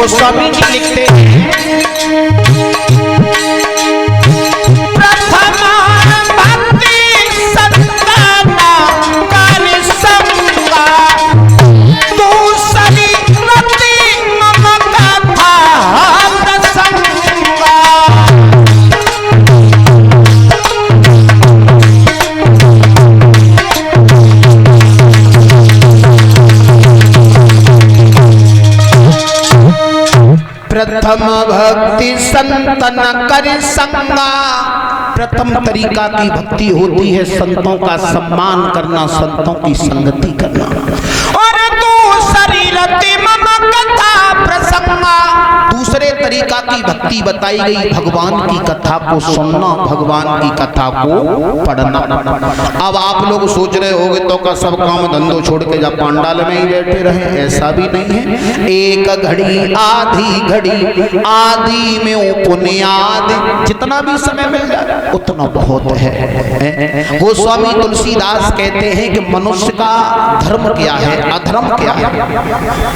गोस्वामी जी लिखते हैं प्रथम भक्ति संतन कर संगा। प्रथम तरीका की भक्ति होती है संतों का सम्मान करना, संतों की संगति करना। और दूसरी रति मम कथा प्रसंगा, दूसरे तरीका की भक्ति बताई गई भगवान की कथा को सुनना, भगवान की कथा को पढ़ना। अब आप लोग सोच रहे होंगे तो का सब काम धंधो छोड़ के जब पांडाल में ही बैठे रहे, ऐसा भी नहीं है। एक घड़ी आधी घड़ी आदि में उपनियाद, जितना भी समय मिल जाए उतना बहुत है। गोस्वामी तुलसीदास कहते हैं कि मनुष्य का धर्म क्या है, अधर्म क्या है।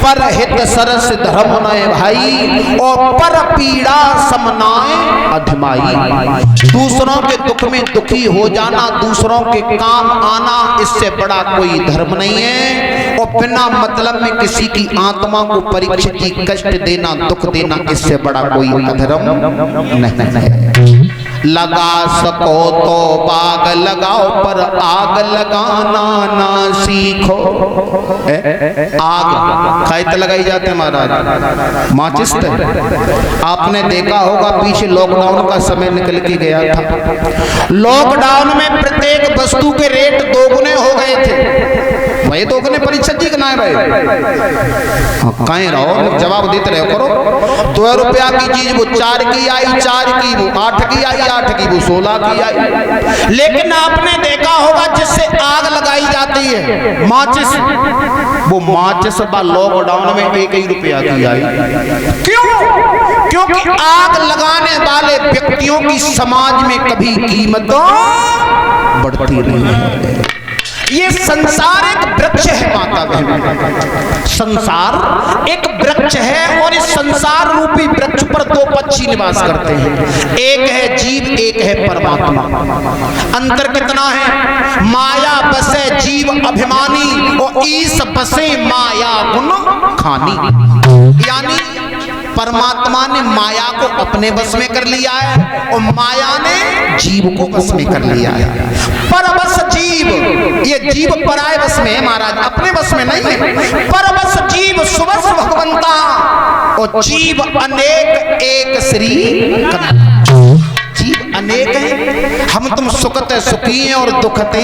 पर हित सरस धर्म नए भाई और पर पीड़ा समनाए अधमाई। दूसरों के दुख में दुखी हो जाना, दूसरों के काम आना, इससे बड़ा कोई धर्म नहीं है। और बिना मतलब में किसी की आत्मा को परीक्षित की कष्ट देना, दुख देना, इससे बड़ा कोई अधर्म नहीं है। लगा सको तो बाग लगाओ, पर आग लगाना ना सीखो। आग खाए लगाई जाते महाराज, माचिस। आपने देखा होगा पीछे लॉकडाउन का समय निकल के गया था। लॉकडाउन में प्रत्येक वस्तु के रेट दोगुने हो गए थे। भाई दोगुने परीक्षा जी ना है भाई, कहीं रहो जवाब देते रहो करो। 2 रुपया की चीज वो 4 की आई, 4 की वो 8 की आई, 8 की वो 16 की आई। लेकिन आपने देखा होगा जिससे आग लगाई जाती है माचिस, वो माचिस लॉकडाउन में 1 रुपया की आई। क्यों? क्योंकि आग लगाने वाले व्यक्तियों की समाज में कभी कीमत बढ़ती नहीं है। ये संसार एक वृक्ष है माता बहन, संसार एक वृक्ष है और इस संसार रूपी वृक्ष पर 2 पक्षी निवास करते हैं। एक है जीव, एक है परमात्मा। अंतर कितना है? माया बसे जीव अभिमानी और ईश बसे माया गुण खानी। यानी परमात्मा ने माया को अपने वश में कर लिया है और माया ने जीव को वश में कर लिया है। परवश जीव, ये जीव पराय वश में है महाराज, अपने वश में नहीं है। परवश जीव सुवश भगवंता और जीव अनेक एक श्री कन्हैया। जीव अनेक हैं, हम तुम सुखते सुखी हैं और दुखते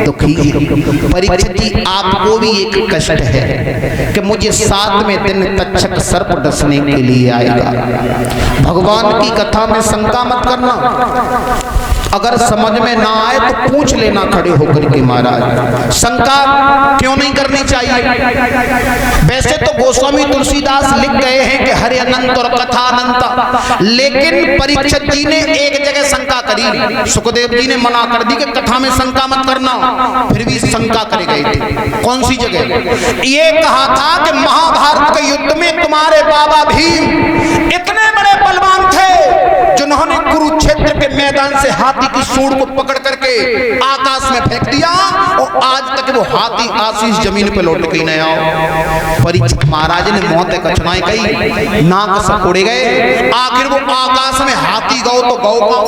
दुखी हैं। परीक्षित जी आपको भी एक कष्ट है कि मुझे 7वें दिन तक्षक सर्प डसने के लिए आएगा। भगवान की कथा में शंका मत करना, अगर समझ में ना आए तो पूछ लेना खड़े होकर के महाराज। शंका क्यों नहीं करनी चाहिए? वैसे तो गोस्वामी तुलसीदास लिख गए हैं कि हरि अनंत और कथा अनंत, लेकिन परीक्षित जी ने एक जगह शंका करी, सुखदेव जी ने मना कर दी कि कथा में शंका मत करना, फिर भी शंका करे गए थे। कौन सी जगह? ये कहा था कि महाभारत के युद्ध में तुम्हारे बाबा भीम इतने बड़े बलवान थे जिन्होंने कुरुक्षेत्र के मैदान से हाथी की सूंड को पकड़ करके आकाश में फेंक दिया और आज तक वो हाथी आशीष जमीन पे लौट के नहीं आओ। परीक्षित महाराज ने मौत कछनाई कही, नाक सकोड़े गए। आखिर वो आकाश में हाथी गौ तो गौ का,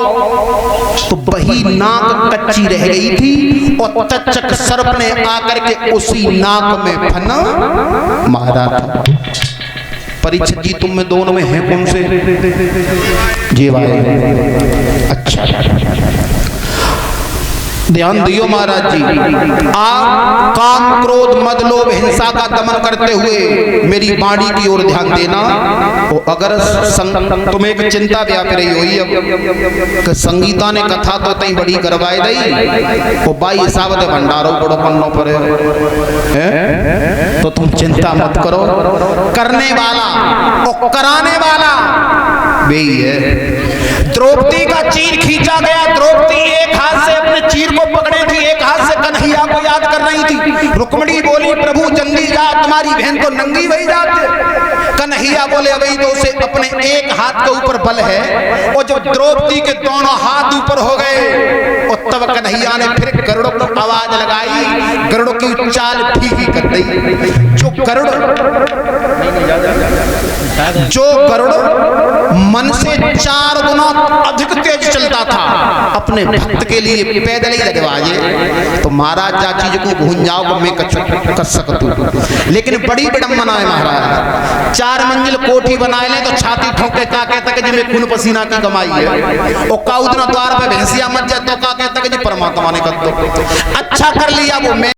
तो वही नाक कच्ची रह गई थी और तक्षक सर्प ने आकर के उसी नाक में फना मारा था। परीक्षित जी तुम में दोनों में है कौन से? जी भाई, अच्छा ध्यान दियो महाराज जी। आप काम क्रोध मद लोभ हिंसा का दमन करते हुए मेरी वाणी की ओर ध्यान देना। तो अगर तुम्हें एक चिंता व्याप रही हुई अब संगीता ने कथा तो तई बड़ी करवाई दई तो भाई हिसाब दे भंडारो बड़ो पन्नो पर है, तो तुम चिंता मत करो। करने वाला और कराने वाला वही है। द्रौपदी का चीर खींचा गया, द्रौपदी एक हाथ से अपने चीर को पकड़े थी, एक हाथ से कन्हैया को याद कर रही थी। रुक्मिणी बोली प्रभु जंगी जा, तुम्हारी बहन तो नंगी वही जाते। कन्हैया बोले अभी तो उसे अपने एक हाथ के ऊपर बल है, और जब द्रौपदी के दोनों हाथ ऊपर हो गए और तब कन्हैया ने फिर गरुड़ को आवाज लगाई, गरुड़ की चाल फीकी कर दी। जो गरुड़ मन से 4 गुना अधिक तेज चलता था, अपने भक्त के लिए पैदल ही लगवाजे तो महाराज जा चीज को भूंजाओ को मैं कर सकतू, लेकिन बड़ी विडम्बना है महाराज। 4 मंजिल कोठी बनाए ले तो छाती ठोके का कहता कि जी मैं खून पसीना की कमाई है, और काउदना द्वार पे भैंसिया मत जाए तो का कहता कि जी परमात्मा ने कर दो। अच्छा कर लिया वो मैं